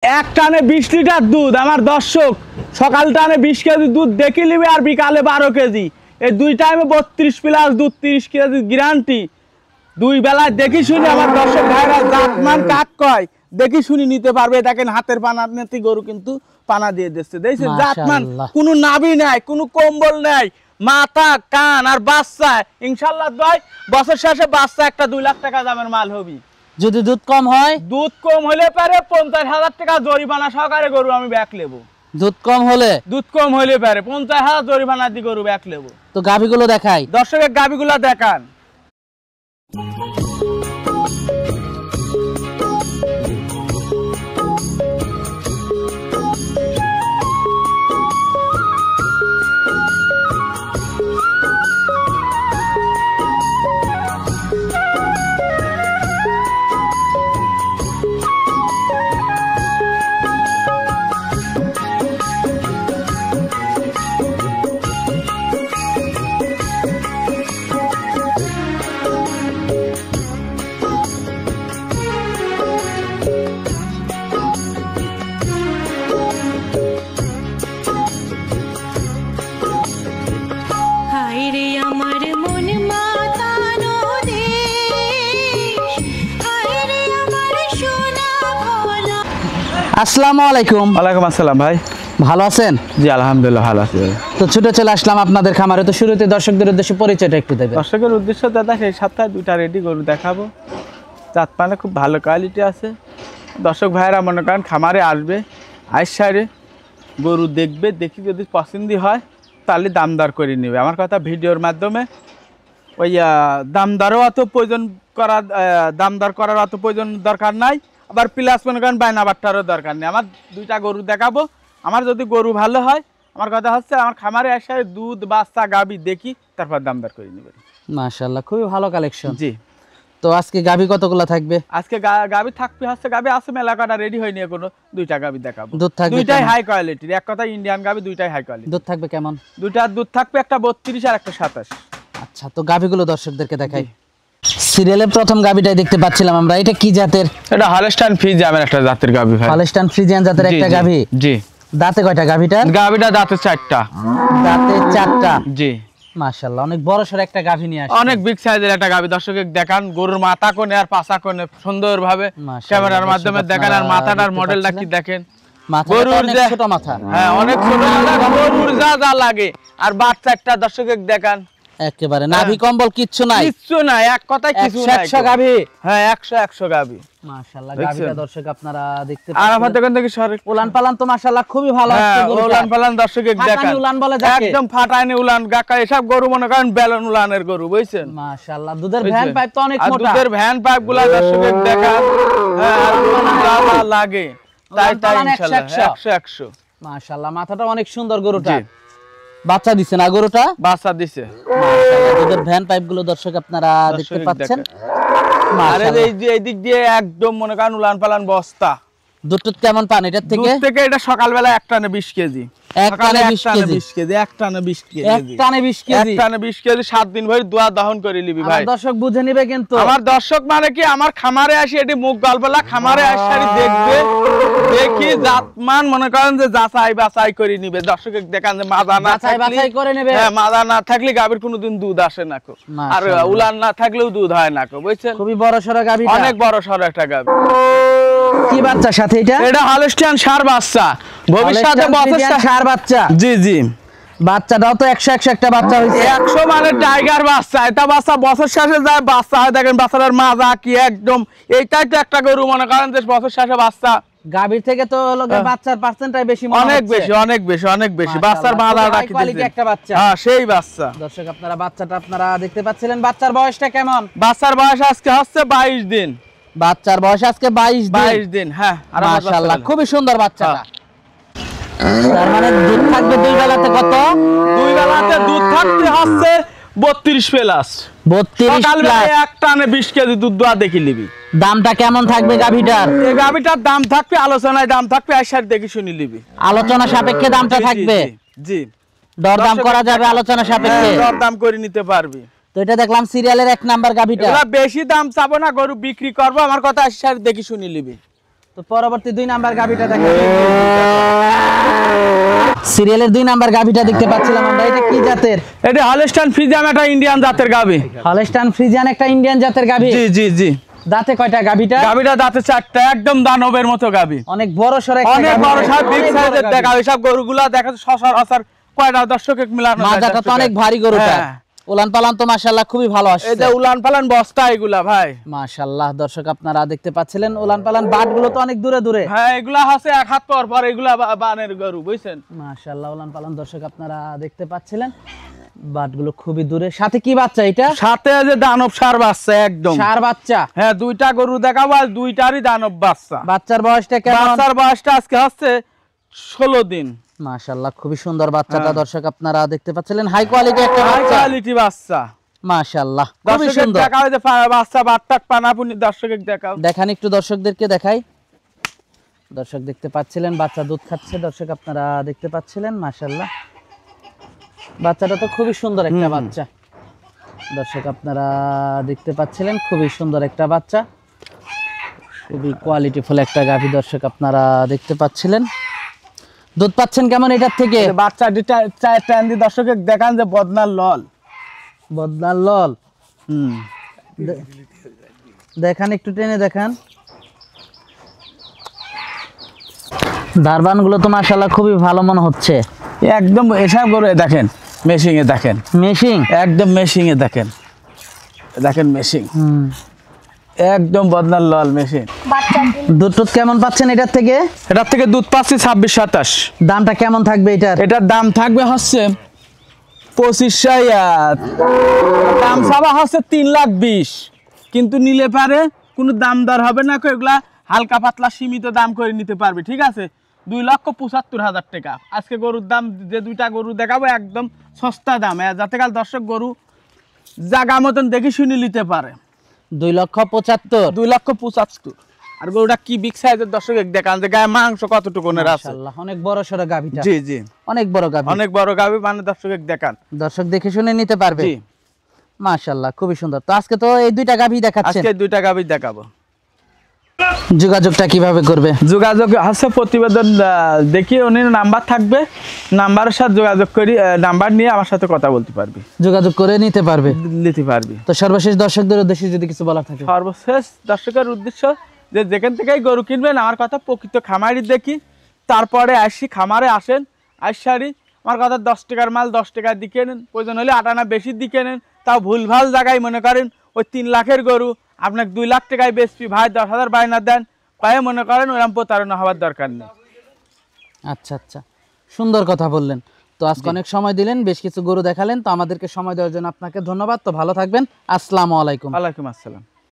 এক টানে 20 লিটার দুধ। আমার দর্শক সকাল টানে 20 কেজি দুধ দেখি নিবে আর বিকালে 12 কেজি। এই দুই টাইমে 32 প্লাস দুধ 30 কেজি গ্যারান্টি। দুই বেলায় দেখি শুনি আমার দর্শক ভাইরা জাতমান কাক কয় দেখি শুনি নিতে পারবে। দেখেন হাতের পানা নেতি গরু কিন্তু পানা দিয়ে দিচ্ছে। দেখছেন জাতমান, কোনো নাভি নাই, কোনো কম্বল নাই, মাথা কান আর বাচ্চা ইনশাআল্লাহ বছর শেষে বাচ্চা একটা 2 লাখ টাকা দামের মাল হবে। যদি দুধ কম হয়, দুধ কম হলে পারে 50,000 টাকা জরিমানা সহকারে গরু আমি ব্যাক নেব। দুধ কম হলে পারে 50,000 জরিমানা দিয়ে গরু ব্যাক নেব। তো গাভিগুলো দেখাই, দর্শকের গাভিগুলো দেখান। আসসালামু আলাইকুম। ওয়ালাইকুম আসসালাম ভাই, ভালো আছেন? জি আলহামদুলিল্লাহ ভালো আছি। তো ছুটে চলে আসলাম আপনাদের খামারে। তো শুরুতে দর্শকদের উদ্দেশ্যে পরিচয়টা একটু দেবেন। দর্শকের উদ্দেশ্য দাদা, এই সপ্তাহে 2টা রেডি গরু দেখাবো। জাত মানে খুব ভালো কোয়ালিটি আছে। দর্শক ভাইরা মনে করেন খামারে আসবে, আইসারে গরু দেখবে, দেখি যদি পছন্দ হয় তাহলে দাম দর করে নেবে। আমার কথা ভিডিওর মাধ্যমে ওই দাম দরও অত প্রয়োজন দাম দর করার অত প্রয়োজন দরকার নাই। আবার প্লাস মনে করেন বায়না বাট্টারও দরকার নেই। আমার 2টা গরু দেখাবো। আমার যদি গরু ভালো হয়, আমার কথা হচ্ছে আমার খামারে এসে দুধ বাচ্চা গাবি দেখি, তারপর দাম দর করে নেবেন। মাশাআল্লাহ, খুবই ভালো কালেকশন। জি। তো আজকে গাবি কতগুলো থাকবে? আজকে গাবি থাকবে হচ্ছে গাবি আছে মেলা কাটা রেডি হয়নি এখনো। 2টা গাবি দেখাবো। দুধ থাকবে 2টাই হাই কোয়ালিটির। এক কথা ইন্ডিয়ান গাবি 2টাই হাই কোয়ালিটি। দুধ থাকবে কেমন? 2টার দুধ থাকবে, একটা 32 আর একটা 27। আচ্ছা, তো গাবিগুলো দর্শকদেরকে দেখাই। সিরিয়ালের প্রথম গাবিটাই দেখতে পাচ্ছিলাম আমরা। এটা কি জাতের? এটা হলস্টাইন ফ্রিজিয়ান একটা জাতের গাবি ভাই। হলস্টাইন ফ্রিজিয়ান জাতের একটা গাবি। জি। দাঁতে কয়টা গাবিটা? গাবিটা দাঁতে 4টা। দাঁতে 4টা। জি। মাশাআল্লাহ, অনেক বড় সর একটা গাভী নিয়ে আসছে। অনেক বিগ সাইজের একটা গাভী। দর্শককে দেখান গরুর মাথা কোণে আর পাছা কোণে সুন্দরভাবে ক্যামেরার মাধ্যমে দেখান। আর মাথাটার মডেলটা কি দেখেন। গরুর যে ছোট মাথা, হ্যাঁ অনেক ছোট মাথা, গরুর যা লাগে। আর বাচ্চা একটা দর্শককে দেখান, একেবারে নাভি কম্বল কিচ্ছু নাই, কিচ্ছু নাই, এক কথায় কিছু নাই। 100 গাভী। হ্যাঁ 100 গাভী। মাশাআল্লাহ, গাভীটা দর্শক আপনারা দেখতে পাচ্ছেন। আর আমার দেখেন দেখি সরে উলান পালান তো মাশাআল্লাহ খুবই ভালো আছে। উলান পালান দর্শককে দেখান, উলান বলে যাকে, একদম ফাটায়নি উলান। গাকা এসব গরু মনে করেন বেলন উলানের গরু, বুঝছেন? মাশাআল্লাহ, দুধের ভ্যান পাইপ তো অনেক মোটা। দুধের ভ্যান পাইপগুলো দর্শককে দেখান। হ্যাঁ আর যা লাগে তাই ইনশাআল্লাহ 100। মাশাআল্লাহ, মাথাটা অনেক সুন্দর গরুটা। বাচ্চা দিছে না গরুটা? বাচ্চা দিছে। মাশাআল্লাহ, দুধের ভ্যান পাইপগুলো দর্শক আপনারা দেখতে পাচ্ছেন। আরে এই দিক দিয়ে একদম মনে করেন উলান পালান বস্তা। দুধ কেমন পান এটার থেকে? দুধ থেকে এটা সকালবেলা 1 টানে 20 কেজি। এক টানে 20 কেজি। 7 দিন ভরে দোয়া দহন করে নিবি ভাই। দর্শক বুঝে নিবে কিন্তু। আমার দর্শক মানে কি আমার খামারে আসি এটি মুখ গল্পলা খামারে আসি দেখবে, দেখি জাতমান মনে করেন যে যাচাই বাছাই করে নিবে। দর্শক দেখান যে মাজা না বাছাই করে নেবে। হ্যাঁ মাজা না থাকলে গাভীর কোনোদিন দুধ আসে না কো, আর উলান না থাকলেও দুধ হয় না কো, বুঝছেন? খুবই বড় সরো গাভী, অনেক বড় সরো একটা গাভী। কি বাচ্চা সাথে এটা? এটা হলস্টাইন ষাঁড় বাচ্চা। ভবিষ্যতে বছর ষাঁড় বাচ্চা। জি জি। বাচ্চাটাও তো 100 একটা বাচ্চা হইছে। 100 মানে টাইগার বাচ্চা। এটা বাচ্চা বছর শেষে যায় বাচ্চা হয়। দেখেন বাচ্চাটার মাজা কি একদম। এইটাই তো একটা গরু মনে করেন যে বছর শেষে বাচ্চা। গাভীর থেকে তো লোকে বাচ্চার পার্সেন্টটাই বেশি মনে হচ্ছে। অনেক বেশি বাচ্চার মাজাটা কি কোয়ালিটি একটা বাচ্চা। হ্যাঁ সেই বাচ্চা। দর্শক আপনারা বাচ্চাটা আপনারা দেখতে পাচ্ছিলেন। বাচ্চার বয়সটা কেমন? বাচ্চার বয়স আজকে হচ্ছে 22 দিন। বাচ্চার বয়স আজকে 22 দিন। হ্যাঁ মাশাআল্লাহ, খুবই সুন্দর বাচ্চাটা। তার মানে দুধ থাকবে 2 বেলাতে কত? 2 বেলাতে দুধ থাকতে হচ্ছে 32 প্লাস। 32 প্লাস। 1 টানে 20 কেজি দুধ দোয়া দেখি নিবি। দামটা কেমন থাকবে গাভীটার? এই গাভীটার দাম থাকবে আলোচনায়, দাম থাকবে আইসার দেখি শুনি নিবি। আলোচনা সাপেক্ষে দামটা থাকবে। জি। দরদাম করা যাবে আলোচনা সাপেক্ষে। দরদাম করে নিতে পারবি। তো এটা দেখলাম সিরিয়ালের 1 নাম্বার গাভীটা। এগুলা বেশি দাম চাবো না, গরু বিক্রি করব। আমার কথা আইসার দেখি শুনি নিবি। তো তো পরবর্তী 2 নাম্বার গাভীটা দেখাই। সিরিয়ালের 2 নাম্বার গাভীটা দেখতে পাচ্ছিলাম আমরা, এটা কি জাতের? এটা হলস্টাইন ফ্রিজিয়ান, একটা ইন্ডিয়ান জাতের গাভী। হলস্টাইন ফ্রিজিয়ান একটা ইন্ডিয়ান জাতের গাভী। জি জি জি। দাঁতে কয়টা গাভীটা? গাভীটা দাঁতে 4টা, একদম দানবের মতো গাভী। অনেক বড় সরে একটা অনেক গাভী। বড় সব বিগ সাইজের দেখা, সব গরুগুলা দেখা সচরাচর কয়টা দর্শক মিলানো। মাজাটা তো অনেক ভারী গরুটা। হ্যাঁ। উলান পালান তো মাশাআল্লাহ খুবই ভালো এই আসছে। যে উলান পালান বস্তা এগুলা ভাই। মাশাআল্লাহ দর্শক আপনারা দেখতে পাচ্ছিলেন উলান পালান বাটগুলো তো অনেক দূরে দূরে। হ্যাঁ, এগুলা হচ্ছে 1 হাত পর এগুলা বানের গরু, বুঝছেন? মাশাআল্লাহ উলান পালান দর্শক আপনারা দেখতে পাচ্ছিলেন, বাটগুলো খুবই দূরে। সাথে কি বাচ্চা এটা? সাথে যে দানব সার বাচ্চা, একদম সার বাচ্চা। হ্যাঁ, 2টা গরু দেখাবো আর 2টারই দানব বাচ্চা। বাচ্চার বয়সটা কেমন? বাচ্চার বয়সটা আজকে হচ্ছে 16 দিন। মাশাআল্লাহ খুবই সুন্দর বাচ্চাটা দর্শক আপনারা দেখতে পাচ্ছিলেন, হাই কোয়ালিটি একটা হাই বাচ্চা। কোয়ালিটি বাচ্চা। মাশাআল্লাহ খুবই দর্শকের সুন্দর। দেখাও যে বাচ্চা বাটটাক পানাপুনি, দর্শকের দেখাও। দেখান একটু দর্শকদেরকে দেখাই। দর্শক দেখতে পাচ্ছিলেন বাচ্চা দুধ খাচ্ছে, দর্শক আপনারা দেখতে পাচ্ছিলেন। মাশাআল্লাহ বাচ্চাটা তো খুবই সুন্দর একটা বাচ্চা। দর্শক আপনারা দেখতে পাচ্ছিলেন খুবই সুন্দর একটা বাচ্চা, খুবই কোয়ালিটিফুল একটা গাভী। দর্শক আপনারা দেখতে পাচ্ছিলেন, দুধ পাচ্ছেন কেমন এটার থেকে? এই যে বাচ্চা দুটা টান দিয়ে দর্শকের দেখান যে বদনার লল। বদনার লল। হুম। দেখান একটু টেনে দেখান। দারবান গুলো তো মাশাআল্লাহ খুবই ভালো মনে হচ্ছে। একদম এসব গরু দেখেন, মেশিং এ দেখেন, মেশিং একদম মেশিং এ দেখেন, দেখেন মেশিং, একদম বদনার লল মেশিন। দুধ টুধ কেমন পাচ্ছেন এটার থেকে? এটার থেকে দুধ পাচ্ছি 26-27। দামটা কেমন থাকবে এটার? এটার দাম থাকবে হচ্ছে 25,000। দাম চাওয়া হচ্ছে 3,20,000, কিন্তু নিলে পারে কোনো দাম দর হবে না, এগুলা হালকা পাতলা সীমিত দাম করে নিতে পারবে, ঠিক আছে? 2,75,000 টাকা আজকে গরুর দাম। যে 2টা গরু দেখাবো একদম সস্তা দাম, যাতে কাল দর্শক গরু জাগা মতন দেখে শুনে নিতে পারে। 2,75,000। 2,75,000। আর গরুটা কি বিগ সাইজের দর্শক দেখান যে গায়ে মাংস কতটুকুনের আছে। মাশাআল্লাহ অনেক বড় সড়ো গাভীটা। জি জি, অনেক বড় গাভী। অনেক বড় গাভী, মানে দর্শক দেখান, দর্শক দেখে শুনে নিতে পারবে। জি। মাশাআল্লাহ খুবই সুন্দর। তো আজকে তো এই 2টা গাভী দেখাচ্ছেন, আজকে 2টা গাভী দেখাবো। যোগাযোগটা কিভাবে করবে? যোগাযোগ আছে প্রতিবেদন দেখি, উনি নাম্বার থাকবে, নাম্বারের সাথে যোগাযোগ করি, নাম্বার নিয়ে আমার সাথে কথা বলতে পারবি, যোগাযোগ করে নিতে পারবে। নিতে পারবি। তো সর্বশেষ দর্শকদের উদ্দেশ্যে যদি কিছু বলার থাকে? সর্বশেষ দর্শকের উদ্দেশ্য যে যেখান থেকেই গরু কিনবেন আমার কথা প্রকৃত খামারি দেখি, তারপরে আসি খামারে আসেন, আইসারি আমার কথা 10 টাকার মাল 10 টাকার দিকে নেন, প্রয়োজন হলে 8 আনা বেশির দিকে নেন, তাও ভুলভাল জায়গায় মনে করেন ওই 3 লাখের গরু আপনাকে 2 লাখ টাকায় বেচবি ভাই, 10,000 বায়না দেন, পায়ে মনে করেন ওরকম প্রতারণা হওয়ার দরকার নেই। আচ্ছা আচ্ছা, সুন্দর কথা বললেন। তো আজকে অনেক সময় দিলেন, বেশ কিছু গরু দেখালেন, তো আমাদেরকে সময় দেওয়ার জন্য আপনাকে ধন্যবাদ। তো ভালো থাকবেন, আসসালামু আলাইকুম। ওয়ালাইকুম আসসালাম।